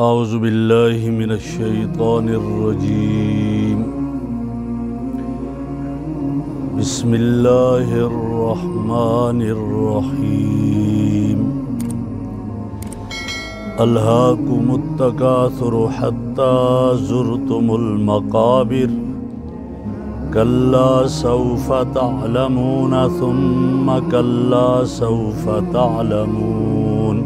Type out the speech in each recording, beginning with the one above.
اعوذ باللہ من الشیطان الرجیم بسم اللہ الرحمن الرحیم الہاکم التکاثر حتی زرتم المقابر کلا سوف تعلمون ثم کلا سوف تعلمون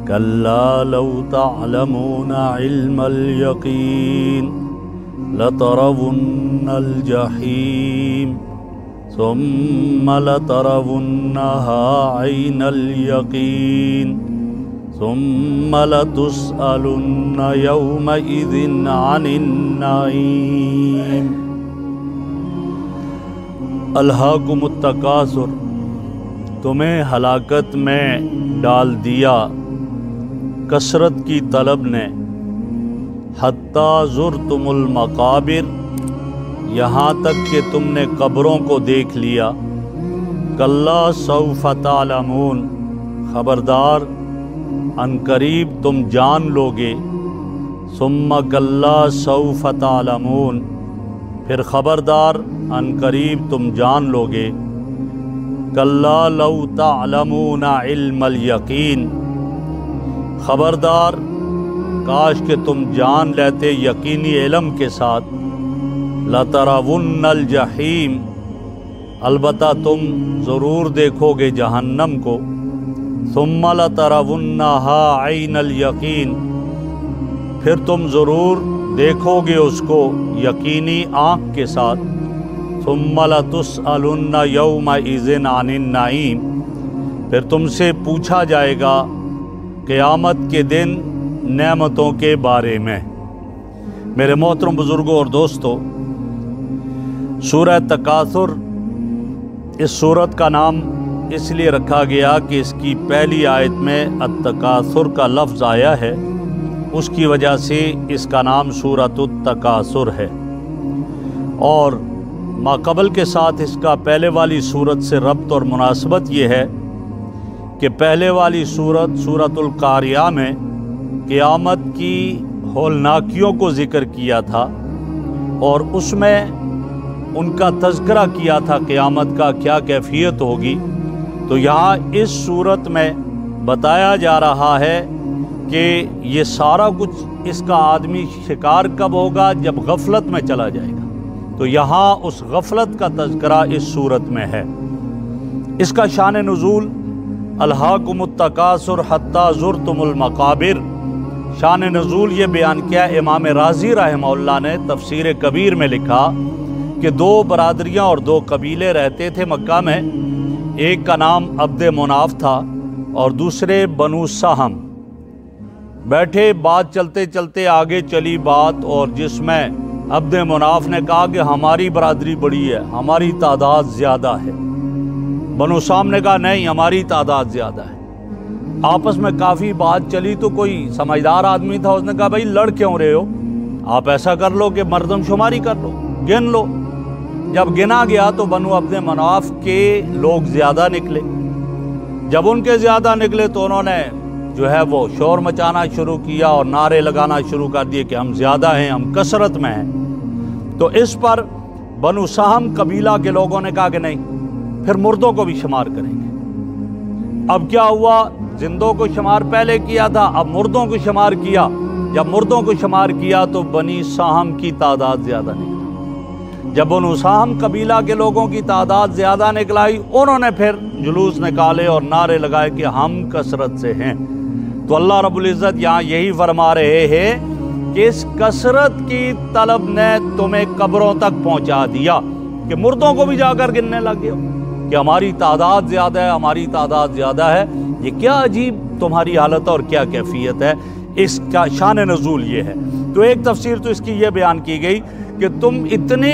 کلا لو تعلمون علم الیقین لترون الجحیم ثم لترونها عین الیقین ثم لتسألن یومئذ عن النعیم۔ الہاکم التکاثر، تمہیں ہلاکت میں ڈال دیا کثرت کی طلب نے، حتیٰ زرتم المقابر، یہاں تک کہ تم نے قبروں کو دیکھ لیا۔ کلا سوف تعلمون، خبردار عنقریب تم جان لوگے۔ ثم کلا سوف تعلمون، پھر خبردار عنقریب تم جان لوگے۔ کلا لو تعلمون علم الیقین، خبردار کاش کہ تم جان لیتے یقینی علم کے ساتھ۔ لترون الجحیم، البتہ تم ضرور دیکھو گے جہنم کو۔ ثم لترونها عین الیقین، پھر تم ضرور دیکھو گے اس کو یقینی آنکھ کے ساتھ۔ ثم لتسألن یومئذ عن النعیم، پھر تم سے پوچھا جائے گا قیامت کے دن نعمتوں کے بارے میں۔ میرے محترم بزرگوں اور دوستو، سورہ تکاثر اس سورت کا نام اس لیے رکھا گیا کہ اس کی پہلی آیت میں التکاثر کا لفظ آیا ہے، اس کی وجہ سے اس کا نام سورۃ التکاثر ہے۔ اور ما قبل کے ساتھ اس کا پہلے والی سورت سے ربط اور مناسبت یہ ہے کہ پہلے والی سورت سورۃ القاریہ میں قیامت کی ہولناکیوں کو ذکر کیا تھا اور اس میں ان کا تذکرہ کیا تھا قیامت کا کیا کیفیت ہوگی۔ تو یہاں اس صورت میں بتایا جا رہا ہے کہ یہ سارا کچھ اس کا آدمی شکار کب ہوگا؟ جب غفلت میں چلا جائے گا۔ تو یہاں اس غفلت کا تذکرہ اس صورت میں ہے۔ اس کا شان نزول الہاکم التکاثر حتی زرتم المقابر، شان نزول یہ بیان کیا امام رازی رحمہ اللہ نے تفسیر کبیر میں لکھا کہ دو برادریاں اور دو قبیلے رہتے تھے مکہ میں، ایک کا نام عبد مناف تھا اور دوسرے بنو سہم۔ بیٹھے بات چلتے چلتے آگے چلی بات، اور جس میں عبد مناف نے کہا کہ ہماری برادری بڑی ہے، ہماری تعداد زیادہ ہے۔ بنو سہم نے کہا نہیں، ہماری تعداد زیادہ ہے۔ آپس میں کافی بات چلی تو کوئی سمجھدار آدمی تھا، اس نے کہا بھائی لڑ کیوں رہے ہو؟ آپ ایسا کر لو کہ مردم شماری کر لو، گن لو۔ جب گنا گیا تو بنو عبد مناف کے لوگ زیادہ نکلے۔ جب ان کے زیادہ نکلے تو انہوں نے جو ہے وہ شور مچانا شروع کیا اور نعرے لگانا شروع کر دیے کہ ہم زیادہ ہیں، ہم کثرت میں ہیں۔ تو اس پر بنو سہم قبیلہ کے لوگوں نے کہا کہ نہیں، پھر مردوں کو بھی شمار کریں گے۔ اب کیا ہوا؟ زندوں کو شمار پہلے کیا تھا، اب مردوں کو شمار کیا۔ جب مردوں کو شمار کیا تو بنی سہم کی تعداد زیادہ نکلی۔ جب بنو سہم قبیلہ کے لوگوں کی تعداد زیادہ نکلائی، انہوں نے پھر جلوس نکالے اور نعرے لگائے کہ ہم کثرت سے ہیں۔ تو اللہ رب العزت یہاں یہی فرما رہے ہیں کہ اس کثرت کی طلب نے تمہیں قبروں تک پہنچا دیا کہ مردوں کو بھی جا کر گننے لگ گئے کہ ہماری تعداد زیادہ ہے، ہماری تعداد زیادہ ہے۔ یہ کیا عجیب تمہاری حالت اور کیا کیفیت ہے؟ اس کا شان نزول یہ ہے۔ تو ایک تفسیر تو اس کی یہ بیان کی گئی کہ تم اتنی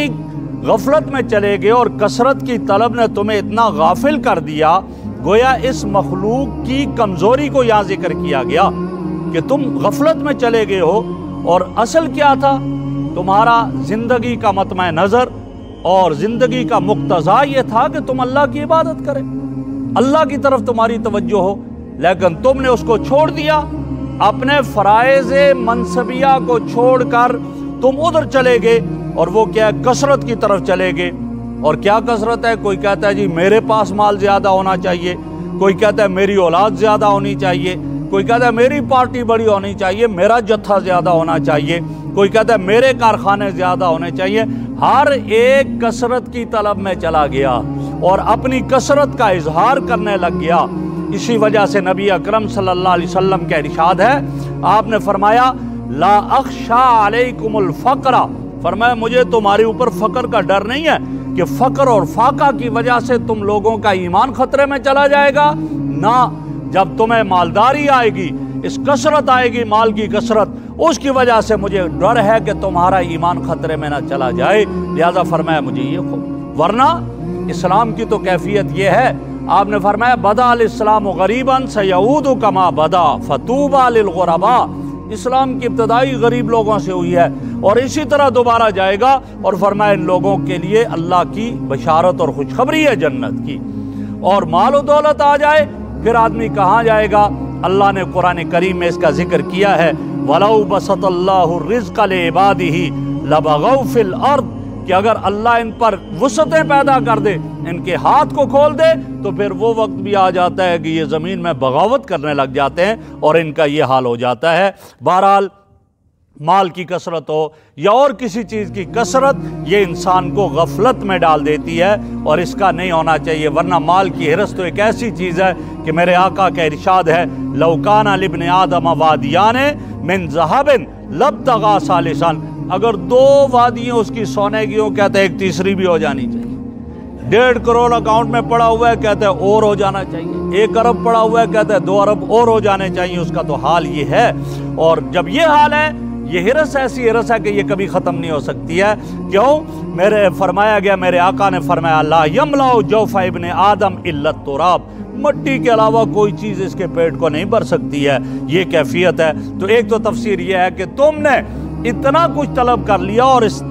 غفلت میں چلے گئے اور کثرت کی طلب نے تمہیں اتنا غافل کر دیا، گویا اس مخلوق کی کمزوری کو یہاں ذکر کیا گیا کہ تم غفلت میں چلے گئے ہو، اور اصل کیا تھا؟ تمہارا زندگی کا مطمع نظر اور زندگی کا مقتضا یہ تھا کہ تم اللہ کی عبادت کریں، اللہ کی طرف تمہاری توجہ ہو، لیکن تم نے اس کو چھوڑ دیا اپنے فرائض منصبیہ کو چھوڑ کر تم ادھر چلے گئے، اور وہ کیا ہے؟ کثرت کی طرف چلے گئے۔ اور کیا کثرت ہے؟ کوئی کہتا ہے جی میرے پاس مال زیادہ ہونا چاہیے، کوئی کہتا ہے میری اولاد زیادہ ہونی چاہیے، کوئی کہتا ہے میری پارٹی بڑی ہونی چاہیے، میرا جتھا زیادہ ہونا چاہیے، کوئی کہتا ہے میرے کارخانے زیادہ ہونے چاہیے۔ ہر ایک کثرت کی طلب میں چلا گیا اور اپنی کثرت کا اظہار کرنے لگ گیا۔ اسی وجہ سے نبی اکرم صلی اللہ علیہ وسلم کا ارشاد ہے، آپ نے فرمایا لا اخشا علیکم الفقر، فرمایا مجھے تمہارے اوپر فقر کا ڈر نہیں ہے کہ فقر اور فاقہ کی وجہ سے تم لوگوں کا ایمان خطرے میں چلا جائے گا۔ نہ، جب تمہیں مالداری آئے گی، اس کثرت آئے گی، مال کی کثرت، اس کی وجہ سے مجھے ڈر ہے کہ تمہارا ایمان خطرے میں نہ چلا جائے، لہذا فرمایا مجھے یہ ورنہ اسلام کی تو کیفیت یہ ہے، آپ نے فرمایا بدا الاسلام غریبا سیعود کما بدا فتوبى للغرباء، اسلام کی ابتدائی غریب لوگوں سے ہوئی ہے اور اسی طرح دوبارہ جائے گا، اور فرمایا ان لوگوں کے لیے اللہ کی بشارت اور خوشخبری ہے جنت کی۔ اور مال و دولت آ جائے پھر آدمی کہاں جائے گا؟ اللہ نے قرآن کریم میں اس کا ذکر کیا ہے، وَلَوْ بَسَطَ اللَّهُ الرِّزْقَ لِعِبَادِهِ لَبَغَوْا فِي الْأَرْضِ، کہ اگر اللہ ان پر وسعتیں پیدا کر دے، ان کے ہاتھ کو کھول دے، تو پھر وہ وقت بھی آ جاتا ہے کہ یہ زمین میں بغاوت کرنے لگ جاتے ہیں اور ان کا یہ حال ہو جاتا ہے۔ بہرحال مال کی کثرت ہو یا اور کسی چیز کی کثرت، یہ انسان کو غفلت میں ڈال دیتی ہے اور اس کا نہیں ہونا چاہیے، ورنہ مال کی ہرس تو ایک ایسی چیز ہے کہ میرے آقا کا ارشاد ہے لَوْ كَانَ لِابْنِ آدَمَ وَادِيَانِ مِنْ ذَهَبٍ لَابْتَغَىٰ ثَالِثًا، اگر دو وادیاں اس کی سونے کی ہوں، کہتے ہیں ایک تیسری بھی ہو جانی چاہیے۔ 1.5 کروڑ اکاؤنٹ میں پڑا ہوا ہے، کہتے ہیں اور ہو جانا چاہیے۔ 1 ارب پڑا ہوا ہے، کہتے ہیں 2 ارب اور ہو جانے چاہیے۔ اس کا تو حال یہ ہے، اور جب یہ حال ہے، یہ ہرس ایسی ہرس ہے کہ یہ کبھی ختم نہیں ہو سکتی ہے۔ کیوں؟ میرے فرمایا گیا، میرے آقا نے فرمایا لا یملأ جوف ابن آدم الا التراب، مٹی کے علاوہ کوئی چیز اس کے پیٹ کو نہیں بھر سکتی ہے، یہ کیفیت ہے۔ تو ایک تو تفسیر یہ ہے کہ تم نے اتنا کچھ طلب کر لیا اور اس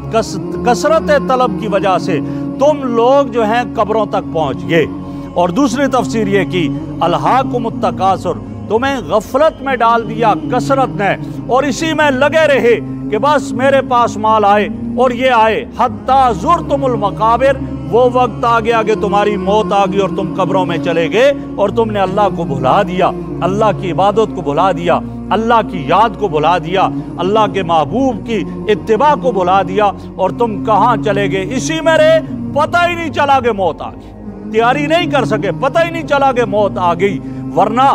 کثرت طلب کی وجہ سے تم لوگ جو ہیں قبروں تک پہنچ گئے۔ اور دوسری تفسیر یہ کی الہاکم التکاثر، تمہیں غفلت میں ڈال دیا کثرت نے، اور اسی میں لگے رہے کہ بس میرے پاس مال آئے اور یہ آئے، حتیٰ زرتم المقابر، وہ وقت آ گیا کہ تمہاری موت آ گئی اور تم قبروں میں چلے گئے اور تم نے اللہ کو بھلا دیا، اللہ کی عبادت کو بھلا دیا، اللہ کی یاد کو بھلا دیا، اللہ کے محبوب کی اتباع کو بھلا دیا، اور تم کہاں چلے گئے؟ اسی میں رہے، پتہ ہی نہیں چلا کہ موت آ گئی، تیاری نہیں کر سکے، پتہ ہی نہیں چلا کہ موت آ گئی۔ ورنہ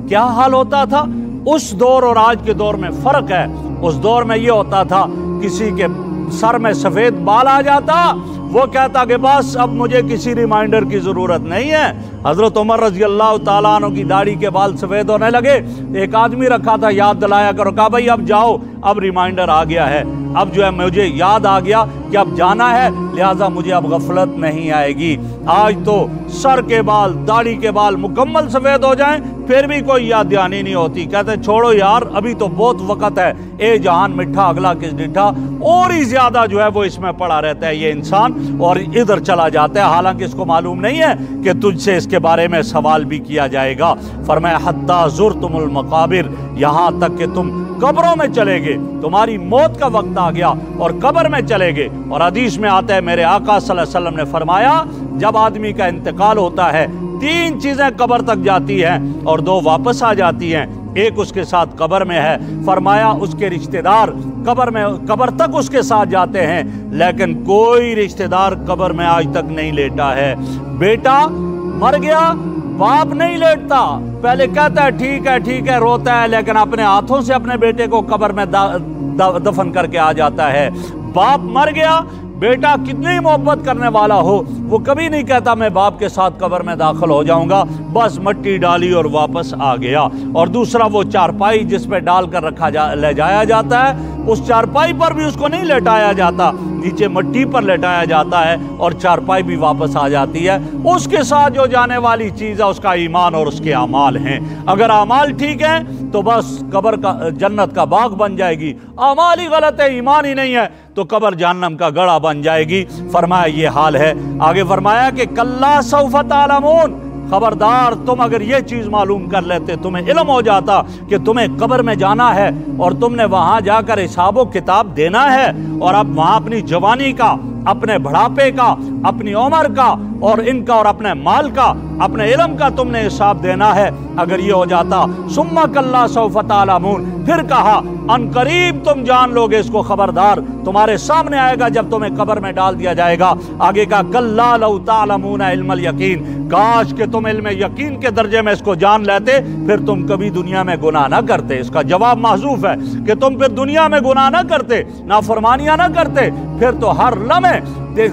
کیا حال ہوتا تھا اس دور اور آج کے دور میں؟ فرق ہے۔ اس دور میں یہ ہوتا تھا کسی کے سر میں سفید بال آ جاتا، وہ کہتا کہ بس اب مجھے کسی ریمائنڈر کی ضرورت نہیں ہے۔ حضرت عمر رضی اللہ تعالیٰ عنہ کی داڑھی کے بال سفید ہونے لگے، ایک آدمی رکھا تھا یاد دلایا کرو، کہا بھائی اب جاؤ، اب ریمائنڈر آ گیا ہے، اب جو ہے مجھے یاد آ گیا کہ اب جانا ہے، لہٰذا مجھے اب غفلت نہیں آئے گی۔ آج تو سر کے بال، داڑھی کے بال مکمل سفید ہو جائیں پھر بھی کوئی یاد دہانی نہیں ہوتی، کہتے چھوڑو یار ابھی تو بہت وقت ہے، اے جہان مٹھا اگلا کس ڈٹھا، اور ہی زیادہ جو ہے وہ اس میں پڑا رہتا ہے یہ انسان اور ادھر چلا جاتا ہے، حالانکہ اس کو معلوم نہیں ہے کہ تجھ سے اس کے بارے میں سوال بھی کیا جائے گا۔ فرمایا حتیٰ زرتم المقابر، یہاں تک کہ تم قبروں میں چلے گئے، تمہاری موت کا وقت آ گیا اور قبر میں چلے گئے۔ اور حدیث میں آتا ہے میرے آقا صلی اللہ علیہ وسلم نے فرمایا جب آدمی کا انتقال ہوتا ہے 3 چیزیں قبر تک جاتی ہیں اور 2 واپس آ جاتی ہیں، ایک اس کے ساتھ قبر میں ہے، فرمایا اس کے رشتہ دار قبر تک اس کے ساتھ جاتے ہیں، لیکن کوئی رشتہ دار قبر میں آج تک نہیں لیٹا ہے۔ بیٹا مر گیا، باپ نہیں لیٹتا، پہلے کہتا ہے ٹھیک ہے روتا ہے، لیکن اپنے ہاتھوں سے اپنے بیٹے کو قبر میں دفن کر کے آ جاتا ہے۔ باپ مر گیا، بیٹا کتنی محبت کرنے والا ہو، وہ کبھی نہیں کہتا میں باپ کے ساتھ قبر میں داخل ہو جاؤں گا، بس مٹی ڈالی اور واپس آ گیا۔ اور دوسرا وہ چارپائی جس پہ ڈال کر لے جایا جاتا ہے، اس چارپائی پر بھی اس کو نہیں لٹایا جاتا، نیچے مٹی پر لٹایا جاتا ہے اور چارپائی بھی واپس آ جاتی ہے۔ اس کے ساتھ جو جانے والی چیز ہے اس کا ایمان اور اس کے اعمال ہیں۔ اگر اعمال ٹھیک ہیں تو بس قبر کا جنت کا باغ بن جائے گی، اعمال ہی غلط ہے، ایمان ہی نہیں ہے تو قبر جہنم کا گڑھا بن جائے گی۔ فرمایا یہ حال ہے۔ آگے فرمایا کہ کلا سوف تعلمون، خبردار تم اگر یہ چیز معلوم کر لیتے، تمہیں علم ہو جاتا کہ تمہیں قبر میں جانا ہے اور تم نے وہاں جا کر حساب و کتاب دینا ہے، اور اب وہاں اپنی جوانی کا، اپنے بڑھاپے کا، اپنی عمر کا اور ان کا اور اپنے مال کا، اپنے علم کا تم نے حساب دینا ہے، اگر یہ ہو جاتا ثم کلا سوف تعلمون، پھر کہا ان قریب تم جان لوگے اس کو، خبردار تمہارے سامنے آئے گا جب تمہیں قبر میں ڈال دیا جائے گا۔ آگے کا کلا لو تعلمون علم الیقین، کاش کہ تم علم یقین کے درجے میں اس کو جان لیتے، پھر تم کبھی دنیا میں گناہ نہ کرتے۔ اس کا جواب محذوف ہے کہ تم پھر دنیا میں گناہ نہ کرتے، نافرمانیاں نہ کرتے، پھر تو ہر لمحے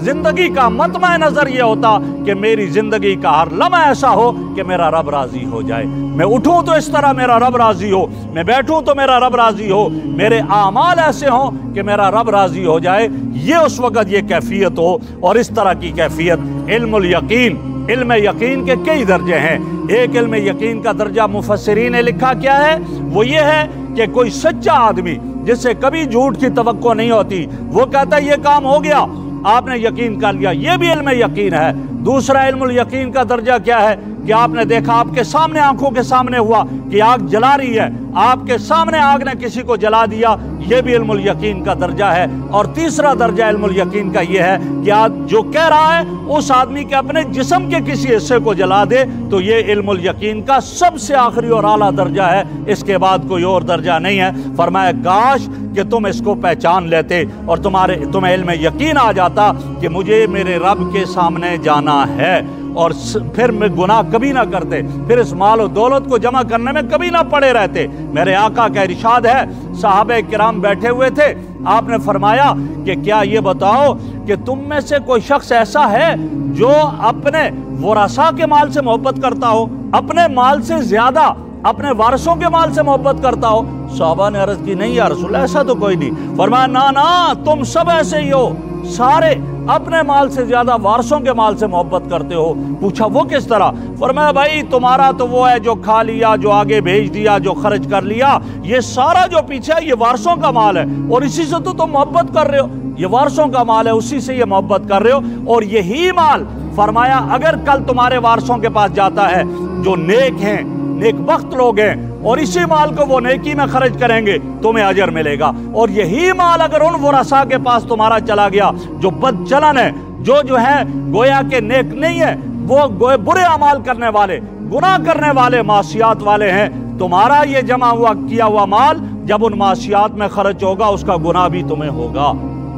زندگی کا مطمع نظر یہ ہوتا کہ میری زندگی کا ہر لمحہ ایسا ہو کہ میرا رب راضی ہو جائے، میں اٹھوں تو اس طرح میرا رب راضی ہو، میں بیٹھوں تو میرا رب راضی ہو، میرے اعمال ایسے ہوں کہ میرا رب راضی ہو جائے، یہ اس وقت یہ کیفیت ہو۔ اور اس طرح کی کیفیت علم الیقین، علم یقین کے کئی درجے ہیں۔ ایک علم یقین کا درجہ مفسرین نے لکھا کیا ہے، وہ یہ ہے کہ کوئی سچا آدمی جس سے کبھی جھوٹ کی توقع نہیں ہوتی، وہ کہتا ہے یہ کام ہو گیا، آپ نے یقین کر لیا، یہ بھی علم یقین ہے۔ دوسرا علم الیقین کا درجہ کیا ہے کہ آپ نے دیکھا، آپ کے سامنے، آنکھوں کے سامنے ہوا کہ آگ جلا رہی ہے، آپ کے سامنے آگ نے کسی کو جلا دیا، یہ بھی علم الیقین کا درجہ ہے۔ اور تیسرا درجہ علم الیقین کا یہ ہے کہ جو کہہ رہا ہے اس آدمی کے اپنے جسم کے کسی حصے کو جلا دے، تو یہ علم الیقین کا سب سے آخری اور اعلیٰ درجہ ہے، اس کے بعد کوئی اور درجہ نہیں ہے۔ فرمایا کاش کہ تم اس کو پہچان لیتے اور تمہیں علم یقین آ جاتا کہ مجھے میرے رب کے سامنے جانا ہے، اور پھر میں گناہ کبھی نہ کرتے، پھر اس مال و دولت کو جمع کرنے میں کبھی نہ پڑے رہتے۔ میرے آقا کا ارشاد ہے، صحابہ کرام بیٹھے ہوئے تھے، آپ نے فرمایا کہ کیا یہ بتاؤ کہ تم میں سے کوئی شخص ایسا ہے جو اپنے ورثاء کے مال سے محبت کرتا ہو، اپنے مال سے زیادہ اپنے وارثوں کے مال سے محبت کرتا ہو؟ صحابہ نے عرض کی نہیں یا رسول اللہ، ایسا تو کوئی نہیں۔ فرمایا نا تم سب ایسے ہی ہو، سارے اپنے مال سے زیادہ وارثوں کے مال سے محبت کرتے ہو۔ پوچھا وہ کس طرح؟ فرمایا بھائی تمہارا تو وہ ہے جو کھا لیا، جو آگے بھیج دیا، جو خرچ کر لیا، یہ سارا جو پیچھے ہے یہ وارثوں کا مال ہے، اور اسی سے تو تم محبت کر رہے ہو، یہ وارثوں کا مال ہے، اسی سے یہ محبت کر رہے ہو۔ اور یہی مال فرمایا اگر کل تمہارے وارثوں کے پاس جاتا ہے جو نیک ہیں، نیک بخت لوگ ہیں، اور اسی مال کو وہ نیکی میں خرچ کریں گے، تمہیں اجر ملے گا۔ اور یہی مال اگر ان ورثاء کے پاس تمہارا چلا گیا جو بد چلن ہے، جو ہے گویا کہ نیک نہیں ہے، وہ برے اعمال کرنے والے، گناہ کرنے والے، معصیات والے ہیں، تمہارا یہ جمع ہوا کیا ہوا مال جب ان معصیات میں خرچ ہوگا اس کا گناہ بھی تمہیں ہوگا۔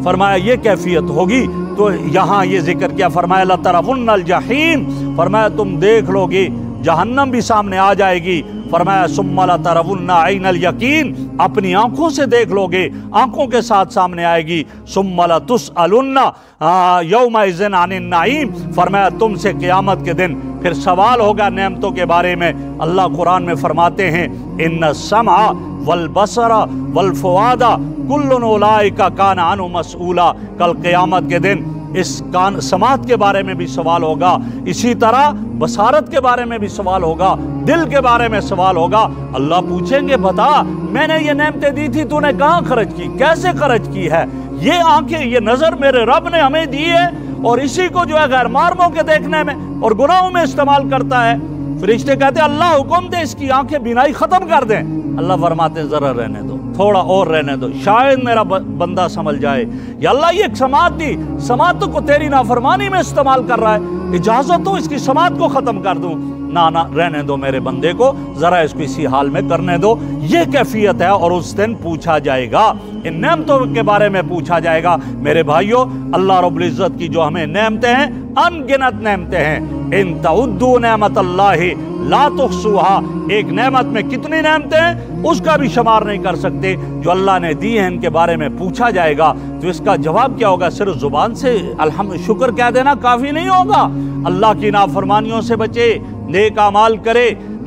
فرمایا یہ کیفیت ہوگی۔ تو یہاں یہ ذکر کیا، فرمایا لَتَرَوُنَّ الْجَحِيمَ، فرمایا تم دیکھ لو گے، جہنم بھی سامنے آ جائے گی۔ فرمایا ثُمَّ لَتَرَوُنَّ عَيْنَ الْيَقِينَ، اپنی آنکھوں سے دیکھ لو گے، آنکھوں کے ساتھ سامنے آئے گی۔ ثُمَّ لَتُسْأَلُنَّ يَوْمَئِذٍ عَنِ النَّعِيمِ، فرمایا تم سے قیامت کے دن پھر سوال ہوگا نعمتوں کے بارے میں۔ اللہ قرآن میں فرماتے ہیں إِنَّ السَّمْعَ وَالْبَصَرَ وَالْفُؤَادَ كُلٌّ أُولَئِكَ كَانَ عَنْهُ مَسْئُولًا، کل قیامت کے دن اس سماعت کے بارے میں بھی سوال ہوگا، اسی طرح بصارت کے بارے میں بھی سوال ہوگا، دل کے بارے میں سوال ہوگا۔ اللہ پوچھیں گے بتا میں نے یہ نعمتیں دی تھی تو نے کہاں خرچ کی، کیسے خرچ کی ہے؟ یہ آنکھیں، یہ نظر میرے رب نے ہمیں دی ہے، اور اسی کو جو ہے غیر محرموں کے دیکھنے میں اور گناہوں میں استعمال کرتا ہے۔ فرشتے کہتے ہیں اللہ حکم دے اس کی آنکھیں بینائی ختم کر دیں۔ اللہ فرماتے ہیں ذرا رہنے دو، تھوڑا اور رہنے دو، شاید میرا بندہ سمجھ جائے۔ یا اللہ یہ ایک سماعت دی، سماعت کو تیری نافرمانی میں استعمال کر رہا ہے، اجازت ہو اس کی سماعت کو ختم کر دوں؟ نہ رہنے دو میرے بندے کو، ذرا اس کو اسی حال میں کرنے دو۔ یہ کیفیت ہے، اور اس دن پوچھا جائے گا، ان نعمتوں کے بارے میں پوچھا جائے گا۔ میرے بھائیوں، اللہ رب العزت کی جو ہمیں نعمتیں ہیں، ان گنت نعمتیں ہیں۔ ان تعدوا نعمت اللہ لا تحصوها، ایک نعمت میں کتنی نعمتیں ہیں اس کا بھی شمار نہیں کر سکتے جو اللہ نے دی ہیں، ان کے بارے میں پوچھا جائے گا۔ تو اس کا جواب کیا ہوگا؟ صرف زبان سے شکر کہہ دینا کافی نہیں ہوگا۔ اللہ کی نافرمانیوں سے بچے، نیک اعمال کرے،